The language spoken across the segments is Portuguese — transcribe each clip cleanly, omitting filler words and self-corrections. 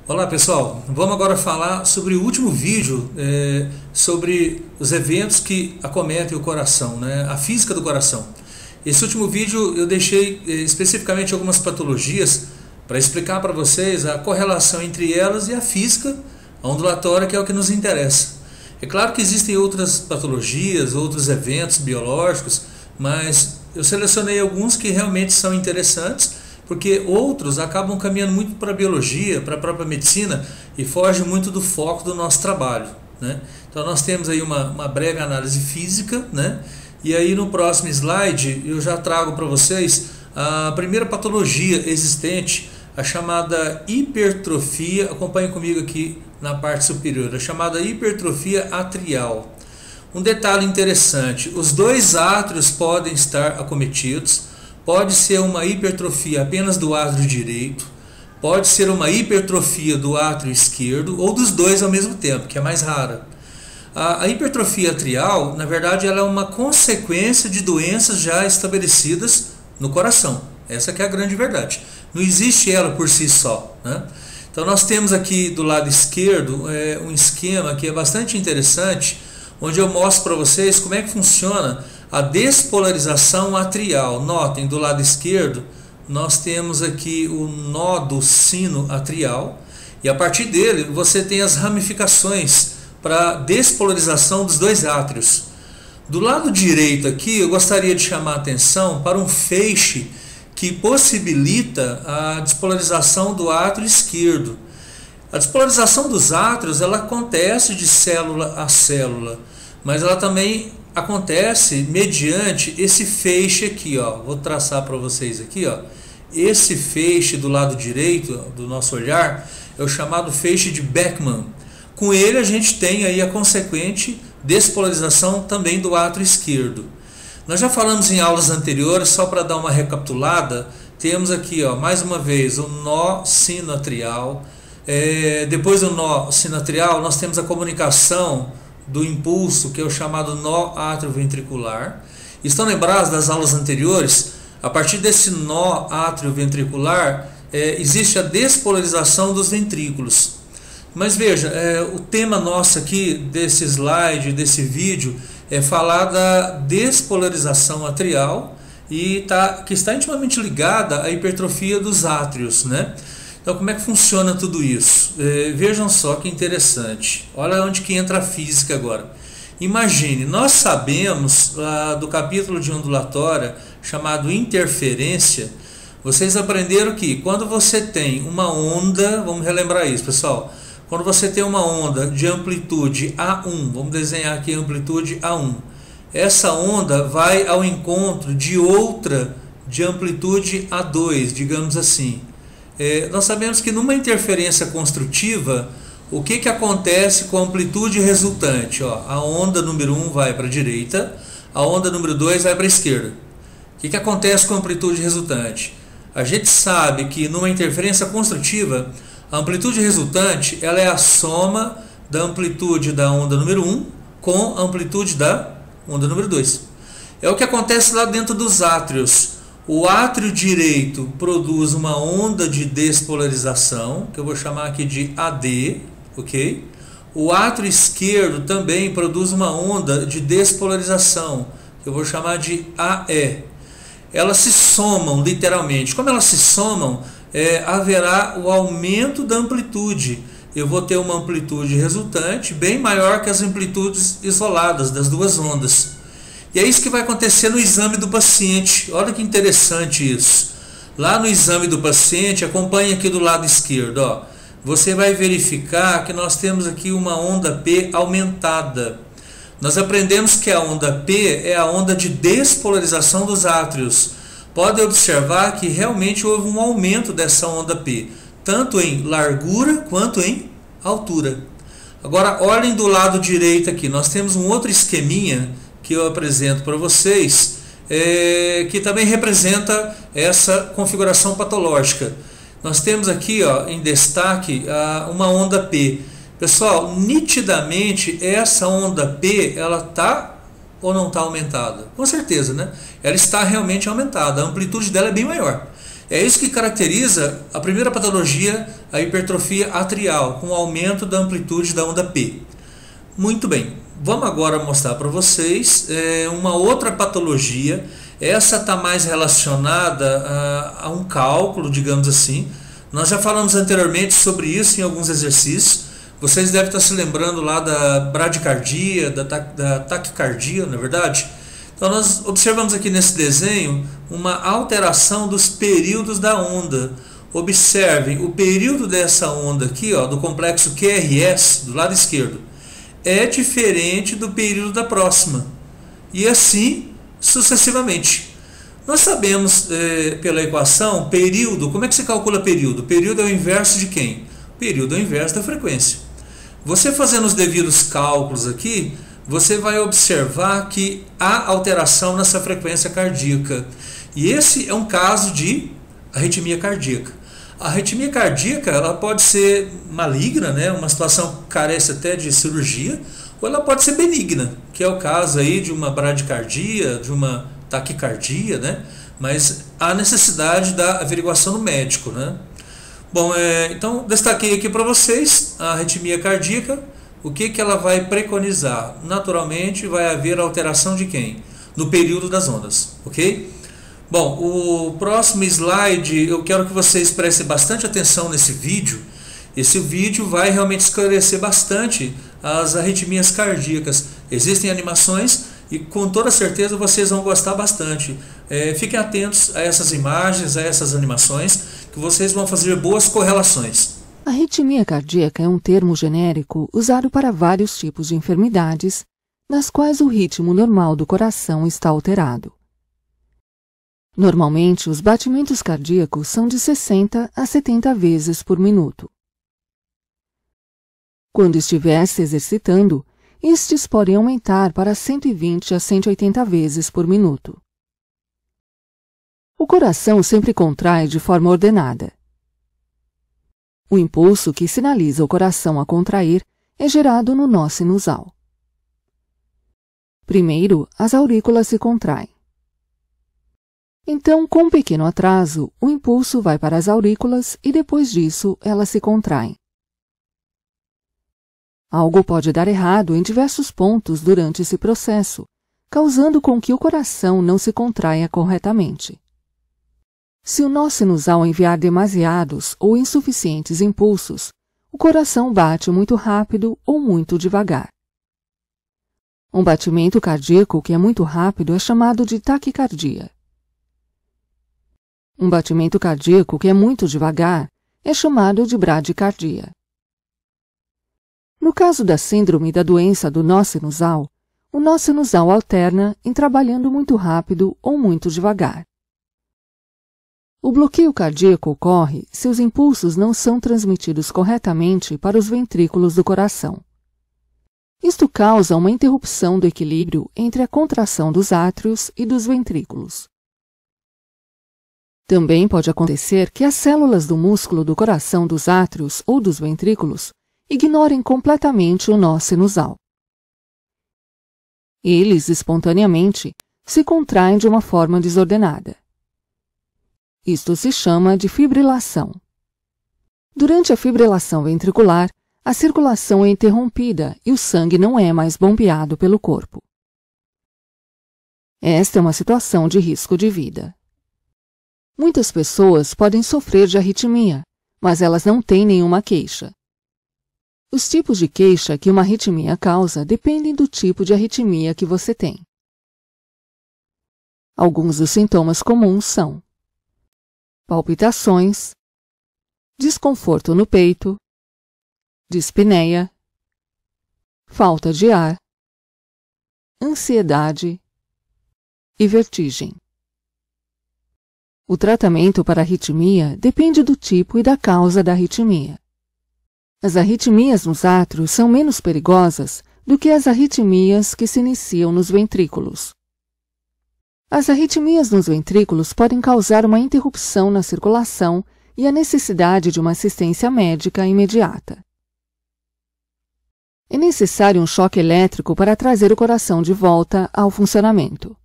Olá pessoal, vamos agora falar sobre o último vídeo sobre os eventos que acometem o coração, né? A física do coração. Esse último vídeo eu deixei especificamente algumas patologias para explicar para vocês a correlação entre elas e a física ondulatória, que é o que nos interessa. É claro que existem outras patologias, outros eventos biológicos, mas eu selecionei alguns que realmente são interessantes, porque outros acabam caminhando muito para a biologia, para a própria medicina e fogem muito do foco do nosso trabalho, né? Então nós temos aí uma breve análise física, né? E aí no próximo slide eu já trago para vocês a primeira patologia existente, a chamada hipertrofia. Acompanhem comigo aqui na parte superior, a chamada hipertrofia atrial. Um detalhe interessante: os dois átrios podem estar acometidos. Pode ser uma hipertrofia apenas do átrio direito, pode ser uma hipertrofia do átrio esquerdo ou dos dois ao mesmo tempo, que é mais rara. A hipertrofia atrial, na verdade, ela é uma consequência de doenças já estabelecidas no coração. Essa que é a grande verdade. Não existe ela por si só, né? Então nós temos aqui do lado esquerdo um esquema que é bastante interessante, onde eu mostro para vocês como é que funciona a despolarização atrial. Notem, do lado esquerdo nós temos aqui o nó do sino atrial, e a partir dele você tem as ramificações para despolarização dos dois átrios. Do lado direito aqui eu gostaria de chamar a atenção para um feixe que possibilita a despolarização do átrio esquerdo. A despolarização dos átrios ela acontece de célula a célula, mas ela também acontece mediante esse feixe aqui, ó. Vou traçar para vocês aqui, ó. Esse feixe do lado direito do nosso olhar é o chamado feixe de Beckmann. Com ele a gente tem aí a consequente despolarização também do átrio esquerdo. Nós já falamos em aulas anteriores, só para dar uma recapitulada, temos aqui, ó, mais uma vez o nó sinoatrial. Depois do nó sinoatrial nós temos a comunicação do impulso, que é o chamado nó atrioventricular. Estão lembrados das aulas anteriores? A partir desse nó atrioventricular existe a despolarização dos ventrículos. Mas veja, o tema nosso aqui desse slide, desse vídeo, é falar da despolarização atrial que está intimamente ligada à hipertrofia dos átrios, né? Então, como é que funciona tudo isso? Vejam só que interessante. Olha onde que entra a física agora. Imagine, nós sabemos do capítulo de ondulatória chamado interferência. Vocês aprenderam que quando você tem uma onda, vamos relembrar isso, pessoal. Quando você tem uma onda de amplitude A1, vamos desenhar aqui a amplitude A1. Essa onda vai ao encontro de outra de amplitude A2, digamos assim. Nós sabemos que numa interferência construtiva, o que acontece com a amplitude resultante? Ó, a onda número 1 vai para a direita, a onda número 2 vai para a esquerda. O que acontece com a amplitude resultante? A gente sabe que numa interferência construtiva, a amplitude resultante ela é a soma da amplitude da onda número 1 com a amplitude da onda número 2. É o que acontece lá dentro dos átrios. O átrio direito produz uma onda de despolarização, que eu vou chamar aqui de AD, ok? O átrio esquerdo também produz uma onda de despolarização, que eu vou chamar de AE. Elas se somam literalmente. Como elas se somam, haverá o aumento da amplitude. Eu vou ter uma amplitude resultante bem maior que as amplitudes isoladas das duas ondas. E é isso que vai acontecer no exame do paciente. Olha que interessante isso. Lá no exame do paciente, acompanhe aqui do lado esquerdo, ó. Você vai verificar que nós temos aqui uma onda P aumentada. Nós aprendemos que a onda P é a onda de despolarização dos átrios. Pode observar que realmente houve um aumento dessa onda P, tanto em largura quanto em altura. Agora olhem do lado direito aqui, nós temos um outro esqueminha que eu apresento para vocês, que também representa essa configuração patológica. Nós temos aqui, ó, em destaque uma onda P. Pessoal, nitidamente essa onda P ela está ou não está aumentada? Com certeza, né? Ela está realmente aumentada, a amplitude dela é bem maior. É isso que caracteriza a primeira patologia, a hipertrofia atrial, com o aumento da amplitude da onda P. Muito bem, vamos agora mostrar para vocês uma outra patologia. Essa está mais relacionada a um cálculo, digamos assim. Nós já falamos anteriormente sobre isso em alguns exercícios. Vocês devem estar se lembrando lá da bradicardia, da taquicardia, não é verdade? Então nós observamos aqui nesse desenho uma alteração dos períodos da onda. Observem, o período dessa onda aqui, ó, do complexo QRS, do lado esquerdo, é diferente do período da próxima. E assim sucessivamente. Nós sabemos pela equação, período, como é que se calcula período? Período é o inverso de quem? Período é o inverso da frequência. Você fazendo os devidos cálculos aqui, você vai observar que há alteração nessa frequência cardíaca. E esse é um caso de arritmia cardíaca. A arritmia cardíaca ela pode ser maligna, né? Uma situação que carece até de cirurgia, ou ela pode ser benigna, que é o caso aí de uma bradicardia, de uma taquicardia, né? Mas há necessidade da averiguação do médico, né? Bom, então destaquei aqui para vocês a arritmia cardíaca. O que ela vai preconizar? Naturalmente vai haver alteração de quem? No período das ondas, ok? Bom, o próximo slide eu quero que vocês prestem bastante atenção nesse vídeo. Esse vídeo vai realmente esclarecer bastante as arritmias cardíacas. Existem animações e com toda certeza vocês vão gostar bastante. Fiquem atentos a essas imagens, a essas animações, que vocês vão fazer boas correlações. A arritmia cardíaca é um termo genérico usado para vários tipos de enfermidades, nas quais o ritmo normal do coração está alterado. Normalmente, os batimentos cardíacos são de 60 a 70 vezes por minuto. Quando estiver se exercitando, estes podem aumentar para 120 a 180 vezes por minuto. O coração sempre contrai de forma ordenada. O impulso que sinaliza o coração a contrair é gerado no nó sinusal. Primeiro, as aurículas se contraem. Então, com um pequeno atraso, o impulso vai para as aurículas e depois disso elas se contraem. Algo pode dar errado em diversos pontos durante esse processo, causando com que o coração não se contraia corretamente. Se o nó sinusal enviar demasiados ou insuficientes impulsos, o coração bate muito rápido ou muito devagar. Um batimento cardíaco que é muito rápido é chamado de taquicardia. Um batimento cardíaco que é muito devagar é chamado de bradicardia. No caso da síndrome da doença do nó sinusal, o nó sinusal alterna em trabalhando muito rápido ou muito devagar. O bloqueio cardíaco ocorre se os impulsos não são transmitidos corretamente para os ventrículos do coração. Isto causa uma interrupção do equilíbrio entre a contração dos átrios e dos ventrículos. Também pode acontecer que as células do músculo do coração dos átrios ou dos ventrículos ignorem completamente o nó sinusal. Eles, espontaneamente, se contraem de uma forma desordenada. Isto se chama de fibrilação. Durante a fibrilação ventricular, a circulação é interrompida e o sangue não é mais bombeado pelo corpo. Esta é uma situação de risco de vida. Muitas pessoas podem sofrer de arritmia, mas elas não têm nenhuma queixa. Os tipos de queixa que uma arritmia causa dependem do tipo de arritmia que você tem. Alguns dos sintomas comuns são palpitações, desconforto no peito, dispneia, falta de ar, ansiedade e vertigem. O tratamento para arritmia depende do tipo e da causa da arritmia. As arritmias nos átrios são menos perigosas do que as arritmias que se iniciam nos ventrículos. As arritmias nos ventrículos podem causar uma interrupção na circulação e a necessidade de uma assistência médica imediata. É necessário um choque elétrico para trazer o coração de volta ao funcionamento.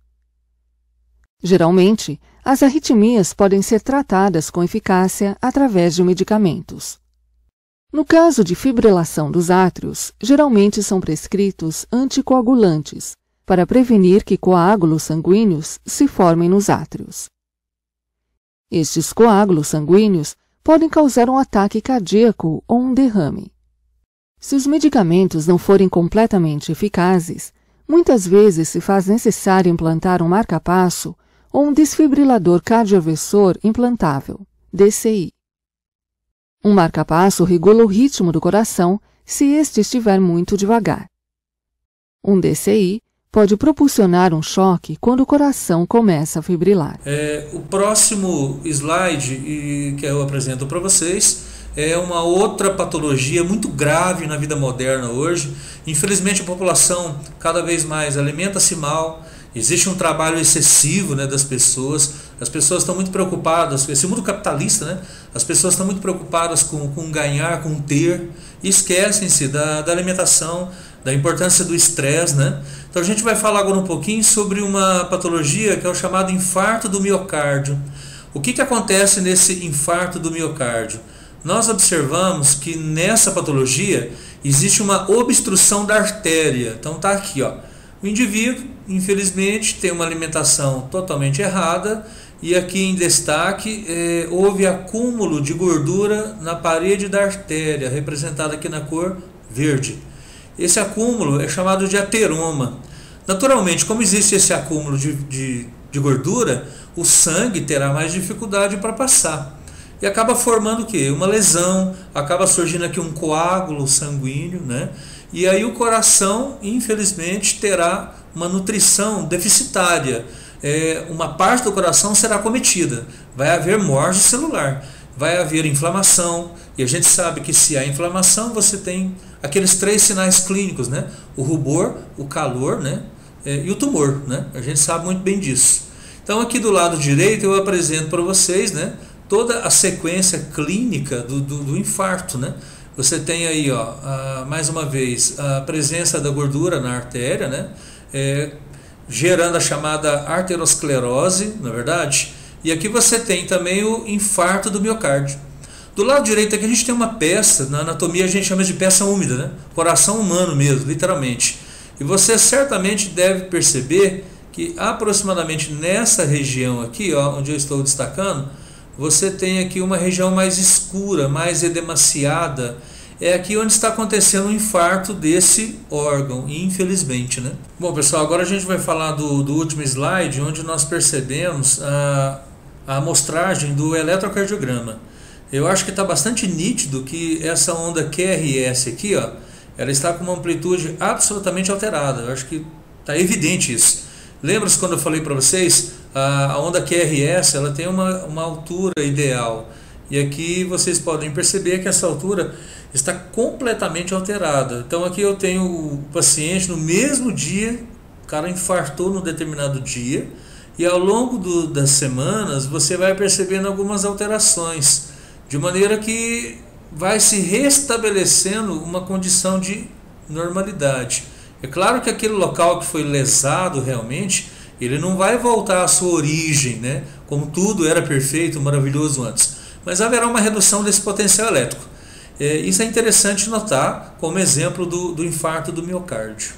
Geralmente, as arritmias podem ser tratadas com eficácia através de medicamentos. No caso de fibrilação dos átrios, geralmente são prescritos anticoagulantes para prevenir que coágulos sanguíneos se formem nos átrios. Estes coágulos sanguíneos podem causar um ataque cardíaco ou um derrame. Se os medicamentos não forem completamente eficazes, muitas vezes se faz necessário implantar um marca-passo ou um desfibrilador cardioversor implantável, DCI. Um marca-passo regula o ritmo do coração se este estiver muito devagar. Um DCI pode propulsionar um choque quando o coração começa a fibrilar. O próximo slide que eu apresento para vocês é uma outra patologia muito grave na vida moderna hoje. Infelizmente a população cada vez mais alimenta-se mal, existe um trabalho excessivo, né, das pessoas. As pessoas estão muito preocupadas, esse mundo capitalista, né, as pessoas estão muito preocupadas com ganhar, com ter, e esquecem-se da alimentação, da importância do estresse, né? Então a gente vai falar agora um pouquinho sobre uma patologia que é o chamado infarto do miocárdio. O que acontece nesse infarto do miocárdio? Nós observamos que nessa patologia existe uma obstrução da artéria. Então está aqui, ó. O indivíduo, infelizmente, tem uma alimentação totalmente errada e aqui em destaque houve acúmulo de gordura na parede da artéria, representada aqui na cor verde. Esse acúmulo é chamado de ateroma. Naturalmente, como existe esse acúmulo de gordura, o sangue terá mais dificuldade para passar. E acaba formando o quê? Uma lesão, acaba surgindo aqui um coágulo sanguíneo, né? E aí o coração, infelizmente, terá uma nutrição deficitária. Uma parte do coração será acometida. Vai haver morte celular, vai haver inflamação. E a gente sabe que se há inflamação, você tem aqueles 3 sinais clínicos, né? O rubor, o calor, né? E o tumor, né? A gente sabe muito bem disso. Então aqui do lado direito eu apresento para vocês, né, toda a sequência clínica do infarto, né? Você tem aí, ó, mais uma vez, a presença da gordura na artéria, né? Gerando a chamada arteriosclerose, na verdade. E aqui você tem também o infarto do miocárdio. Do lado direito aqui a gente tem uma peça, na anatomia a gente chama de peça úmida, né? Coração humano mesmo, literalmente. E você certamente deve perceber que aproximadamente nessa região aqui, ó, onde eu estou destacando, você tem aqui uma região mais escura, mais edemaciada. É aqui onde está acontecendo o infarto desse órgão, infelizmente, né? Bom, pessoal, agora a gente vai falar do último slide, onde nós percebemos a amostragem do eletrocardiograma. Eu acho que está bastante nítido que essa onda QRS aqui, ó, ela está com uma amplitude absolutamente alterada. Eu acho que está evidente isso. Lembra-se quando eu falei para vocês, a onda QRS ela tem uma altura ideal. E aqui vocês podem perceber que essa altura está completamente alterada. Então aqui eu tenho o paciente no mesmo dia, o cara infartou num determinado dia, e ao longo das semanas você vai percebendo algumas alterações, de maneira que vai se restabelecendo uma condição de normalidade. É claro que aquele local que foi lesado realmente, ele não vai voltar à sua origem, né? Como tudo era perfeito, maravilhoso antes. Mas haverá uma redução desse potencial elétrico. Isso é interessante notar como exemplo do infarto do miocárdio.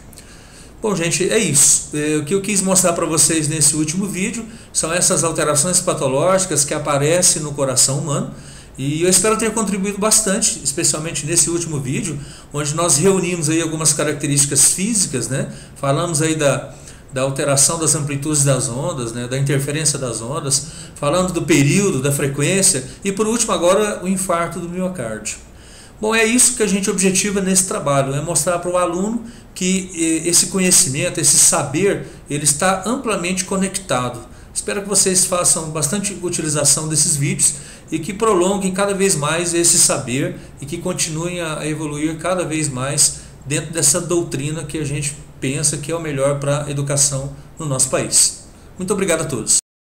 Bom, gente, é isso. O que eu quis mostrar para vocês nesse último vídeo são essas alterações patológicas que aparecem no coração humano. E eu espero ter contribuído bastante, especialmente nesse último vídeo, onde nós reunimos aí algumas características físicas, né? Falamos aí da alteração das amplitudes das ondas, né? Da interferência das ondas, falando do período, da frequência e por último agora o infarto do miocárdio. Bom, é isso que a gente objetiva nesse trabalho, é mostrar para o aluno que esse conhecimento, esse saber, ele está amplamente conectado. Espero que vocês façam bastante utilização desses vídeos e que prolonguem cada vez mais esse saber e que continuem a evoluir cada vez mais dentro dessa doutrina que a gente pensa que é o melhor para a educação no nosso país. Muito obrigado a todos.